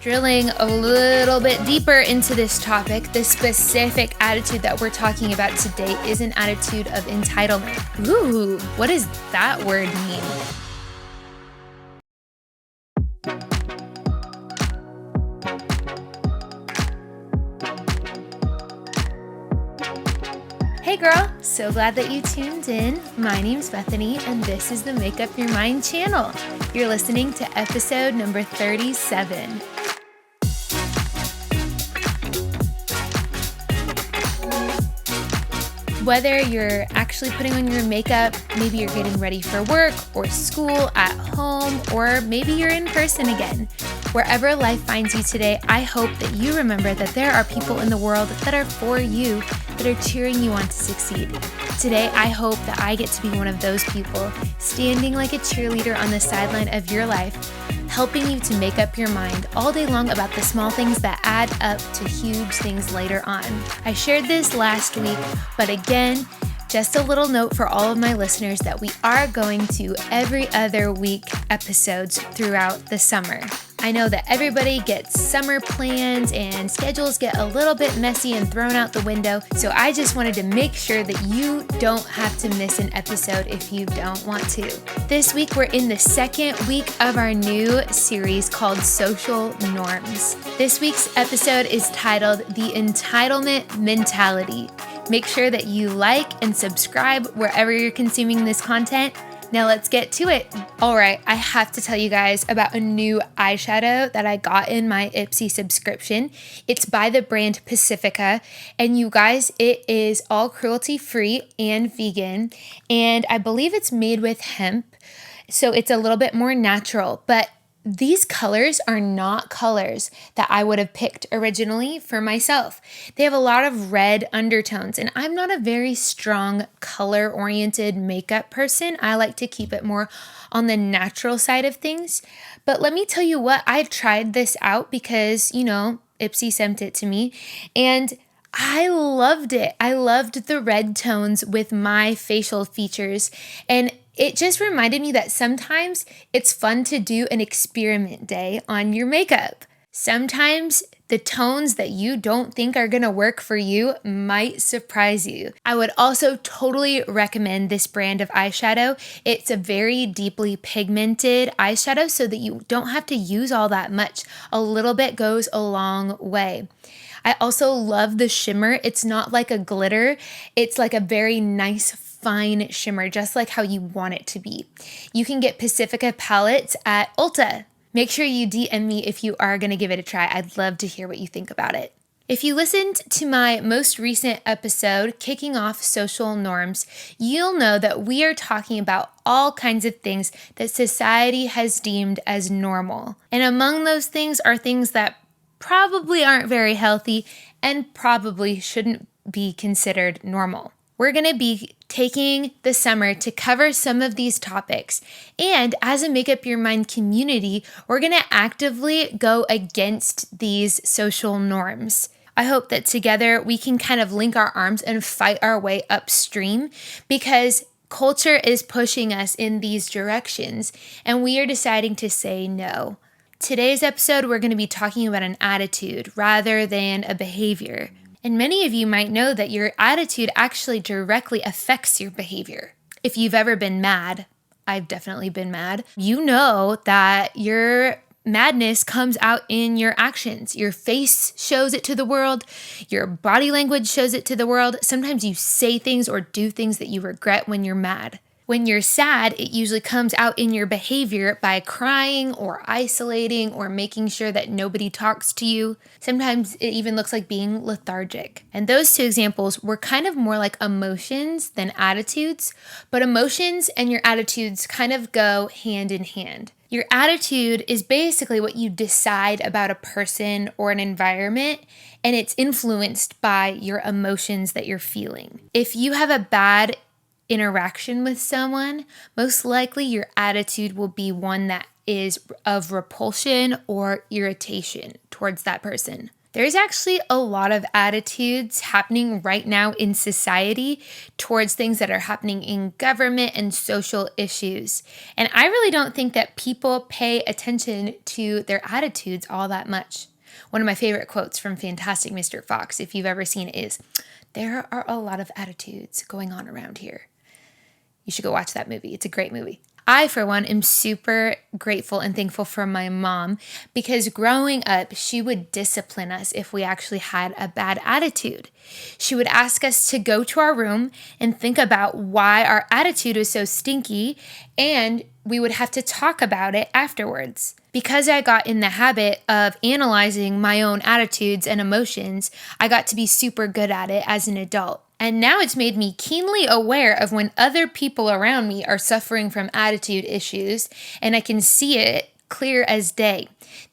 Drilling a little bit deeper into this topic, the specific attitude that we're talking about today is an attitude of entitlement. Ooh, what does that word mean? Hey girl, so glad that you tuned in. My name's Bethany and this is the Make Up Your Mind channel. You're listening to episode number 37. Whether you're actually putting on your makeup, maybe you're getting ready for work or school, at home, or maybe you're in person again. Wherever life finds you today, I hope that you remember that there are people in the world that are for you, that are cheering you on to succeed. Today, I hope that I get to be one of those people, standing like a cheerleader on the sideline of your life, helping you to make up your mind all day long about the small things that add up to huge things later on. I shared this last week, but again, just a little note for all of my listeners that we are going to every other week episodes throughout the summer. I know that everybody gets summer plans and schedules get a little bit messy and thrown out the window, so I just wanted to make sure that you don't have to miss an episode if you don't want to. This week we're in the second week of our new series called Social Norms. This week's episode is titled The Entitlement Mentality. Make sure that you like and subscribe wherever you're consuming this content. Now let's get to it. All right, I have to tell you guys about a new eyeshadow that I got in my Ipsy subscription. It's by the brand Pacifica, and you guys, it is all cruelty-free and vegan, and I believe it's made with hemp, so it's a little bit more natural, but these colors are not colors that I would have picked originally for myself. They have a lot of red undertones, and I'm not a very strong color-oriented makeup person. I like to keep it more on the natural side of things. But let me tell you what, I tried this out because, Ipsy sent it to me, and I loved it. I loved the red tones with my facial features, and it just reminded me that sometimes it's fun to do an experiment day on your makeup. Sometimes the tones that you don't think are going to work for you might surprise you. I would also totally recommend this brand of eyeshadow. It's a very deeply pigmented eyeshadow so that you don't have to use all that much. A little bit goes a long way. I also love the shimmer. It's not like a glitter. It's like a very nice fine shimmer, just like how you want it to be. You can get Pacifica palettes at Ulta. Make sure you DM me if you are going to give it a try. I'd love to hear what you think about it. If you listened to my most recent episode, Kicking Off Social Norms, you'll know that we are talking about all kinds of things that society has deemed as normal. And among those things are things that probably aren't very healthy and probably shouldn't be considered normal. We're going to be taking the summer to cover some of these topics. And as a Make Up Your Mind community, we're going to actively go against these social norms. I hope that together we can kind of link our arms and fight our way upstream because culture is pushing us in these directions and we are deciding to say no. Today's episode, we're going to be talking about an attitude rather than a behavior. And many of you might know that your attitude actually directly affects your behavior. If you've ever been mad, I've definitely been mad, you know that your madness comes out in your actions. Your face shows it to the world. Your body language shows it to the world. Sometimes you say things or do things that you regret when you're mad. When you're sad, it usually comes out in your behavior by crying or isolating or making sure that nobody talks to you. Sometimes it even looks like being lethargic. And those two examples were kind of more like emotions than attitudes, but emotions and your attitudes kind of go hand in hand. Your attitude is basically what you decide about a person or an environment, and it's influenced by your emotions that you're feeling. If you have a bad interaction with someone, most likely your attitude will be one that is of repulsion or irritation towards that person. There's actually a lot of attitudes happening right now in society towards things that are happening in government and social issues. And I really don't think that people pay attention to their attitudes all that much. One of my favorite quotes from Fantastic Mr. Fox, if you've ever seen it, is, "There are a lot of attitudes going on around here." You should go watch that movie. It's a great movie. I, for one, am super grateful and thankful for my mom because growing up, she would discipline us if we actually had a bad attitude. She would ask us to go to our room and think about why our attitude was so stinky, and we would have to talk about it afterwards. Because I got in the habit of analyzing my own attitudes and emotions, I got to be super good at it as an adult. And now it's made me keenly aware of when other people around me are suffering from attitude issues, and I can see it clear as day.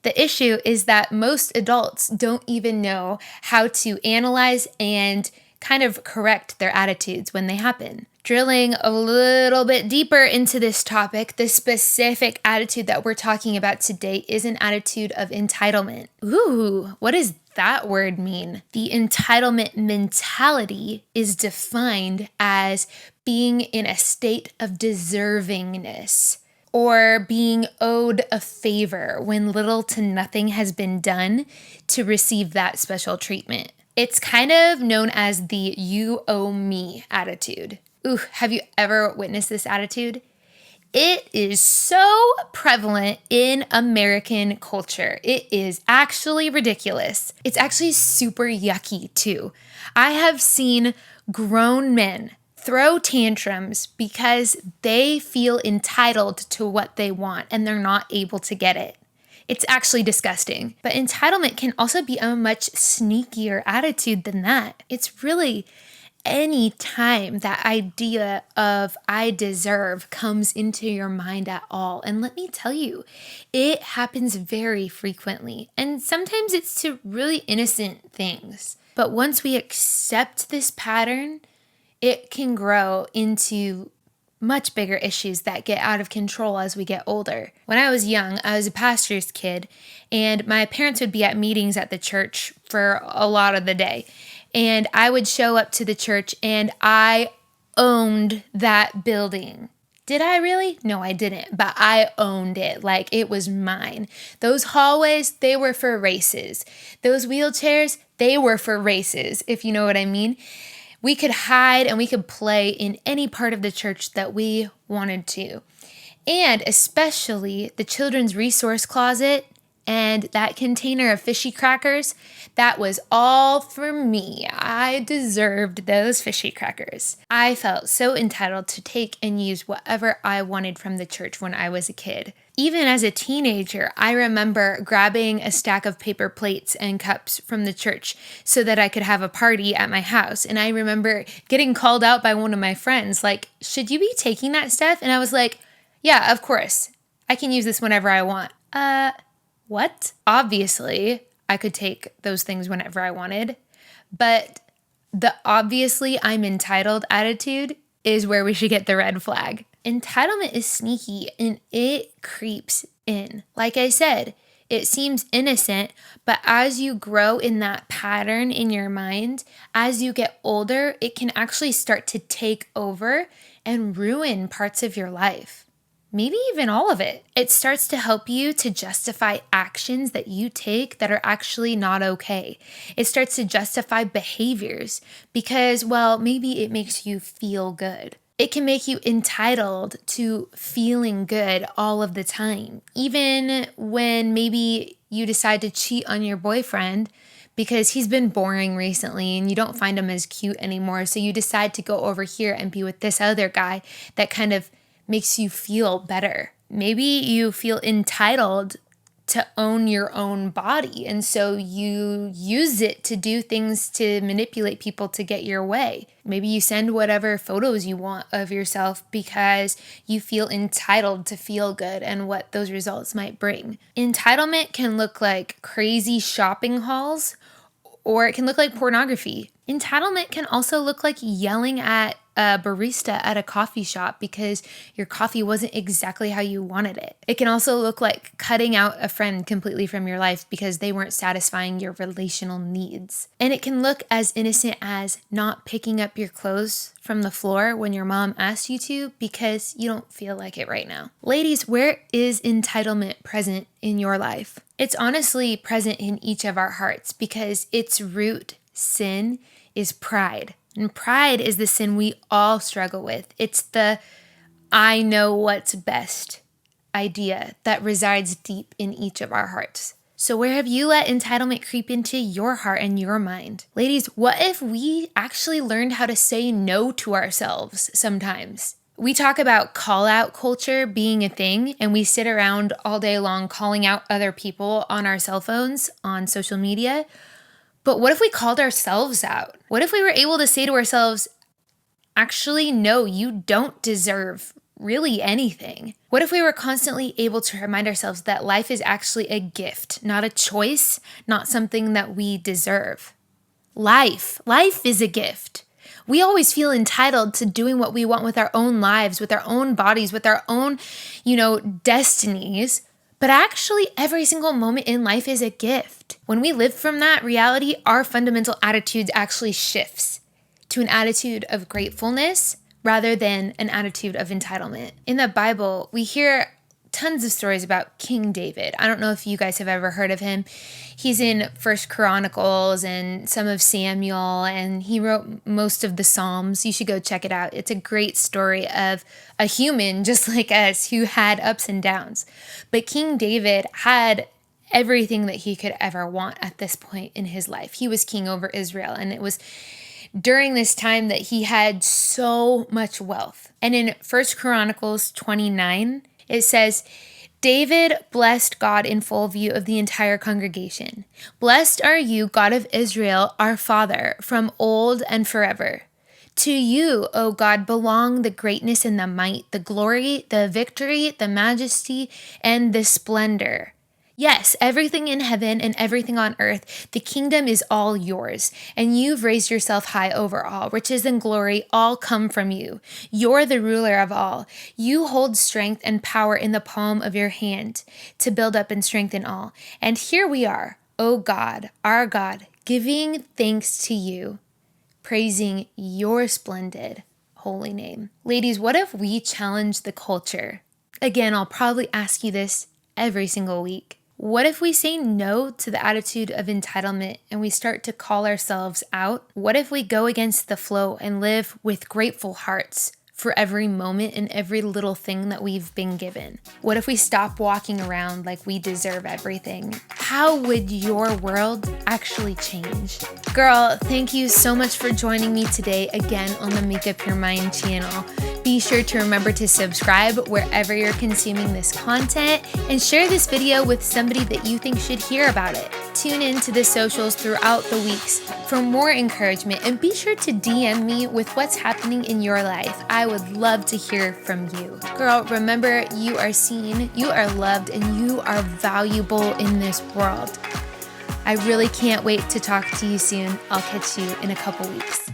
The issue is that most adults don't even know how to analyze and kind of correct their attitudes when they happen. Drilling a little bit deeper into this topic, the specific attitude that we're talking about today is an attitude of entitlement. Ooh, what does that word mean? The entitlement mentality is defined as being in a state of deservingness or being owed a favor when little to nothing has been done to receive that special treatment. It's kind of known as the "you owe me" attitude. Ooh, have you ever witnessed this attitude? It is so prevalent in American culture. It is actually ridiculous. It's actually super yucky too. I have seen grown men throw tantrums because they feel entitled to what they want and they're not able to get it. It's actually disgusting. But entitlement can also be a much sneakier attitude than that. It's really any time that idea of "I deserve" comes into your mind at all. And let me tell you, it happens very frequently. And sometimes it's to really innocent things. But once we accept this pattern, it can grow into much bigger issues that get out of control as we get older. When I was young, I was a pastor's kid, and my parents would be at meetings at the church for a lot of the day. And I would show up to the church and I owned that building. Did I really? No, I didn't, but I owned it like it was mine. Those hallways, they were for races. Those wheelchairs, they were for races, if you know what I mean. We could hide and we could play in any part of the church that we wanted to. And especially the children's resource closet and that container of fishy crackers, that was all for me. I deserved those fishy crackers. I felt so entitled to take and use whatever I wanted from the church when I was a kid. Even as a teenager, I remember grabbing a stack of paper plates and cups from the church so that I could have a party at my house. And I remember getting called out by one of my friends, like, "Should you be taking that stuff?" And I was like, "Yeah, of course. I can use this whenever I want." What? Obviously, I could take those things whenever I wanted, but the "obviously I'm entitled" attitude is where we should get the red flag. Entitlement is sneaky and it creeps in. Like I said, it seems innocent, but as you grow in that pattern in your mind, as you get older, it can actually start to take over and ruin parts of your life. Maybe even all of it. It starts to help you to justify actions that you take that are actually not okay. It starts to justify behaviors because, well, maybe it makes you feel good. It can make you entitled to feeling good all of the time, even when maybe you decide to cheat on your boyfriend because he's been boring recently and you don't find him as cute anymore. So you decide to go over here and be with this other guy that kind of makes you feel better. Maybe you feel entitled to own your own body, and so you use it to do things to manipulate people to get your way. Maybe you send whatever photos you want of yourself because you feel entitled to feel good and what those results might bring. Entitlement can look like crazy shopping hauls, or it can look like pornography. Entitlement can also look like yelling at a barista at a coffee shop because your coffee wasn't exactly how you wanted it. It can also look like cutting out a friend completely from your life because they weren't satisfying your relational needs. And it can look as innocent as not picking up your clothes from the floor when your mom asked you to because you don't feel like it right now. Ladies, where is entitlement present in your life? It's honestly present in each of our hearts because its root sin is pride. And pride is the sin we all struggle with. It's the I know what's best idea that resides deep in each of our hearts. So where have you let entitlement creep into your heart and your mind? Ladies, what if we actually learned how to say no to ourselves sometimes? We talk about call-out culture being a thing, and we sit around all day long calling out other people on our cell phones, on social media. But what if we called ourselves out? What if we were able to say to ourselves, actually, no, you don't deserve really anything? What if we were constantly able to remind ourselves that life is actually a gift, not a choice, not something that we deserve? Life is a gift. We always feel entitled to doing what we want with our own lives, with our own bodies, with our own, destinies. But actually, every single moment in life is a gift. When we live from that reality, our fundamental attitude actually shifts to an attitude of gratefulness rather than an attitude of entitlement. In the Bible, we hear tons of stories about King David. I don't know if you guys have ever heard of him. He's in First Chronicles and some of Samuel, and he wrote most of the Psalms. You should go check it out. It's a great story of a human just like us who had ups and downs. But King David had everything that he could ever want at this point in his life. He was king over Israel, and it was during this time that he had so much wealth. And in First Chronicles 29, it says, David blessed God in full view of the entire congregation. Blessed are you, God of Israel, our Father, from old and forever. To you, O God, belong the greatness and the might, the glory, the victory, the majesty, and the splendor. Yes, everything in heaven and everything on earth, the kingdom is all yours, and you've raised yourself high over all. Riches and glory all come from you. You're the ruler of all. You hold strength and power in the palm of your hand to build up and strengthen all. And here we are, O God, our God, giving thanks to you, praising your splendid holy name. Ladies, what if we challenge the culture? Again, I'll probably ask you this every single week. What if we say no to the attitude of entitlement and we start to call ourselves out? What if we go against the flow and live with grateful hearts for every moment and every little thing that we've been given? What if we stop walking around like we deserve everything? How would your world actually change? Girl, thank you so much for joining me today again on the Make Up Your Mind channel. Be sure to remember to subscribe wherever you're consuming this content and share this video with somebody that you think should hear about it. Tune in to the socials throughout the weeks for more encouragement, and be sure to DM me with what's happening in your life. I would love to hear from you. Girl, remember, you are seen, you are loved, and you are valuable in this world. I really can't wait to talk to you soon. I'll catch you in a couple weeks.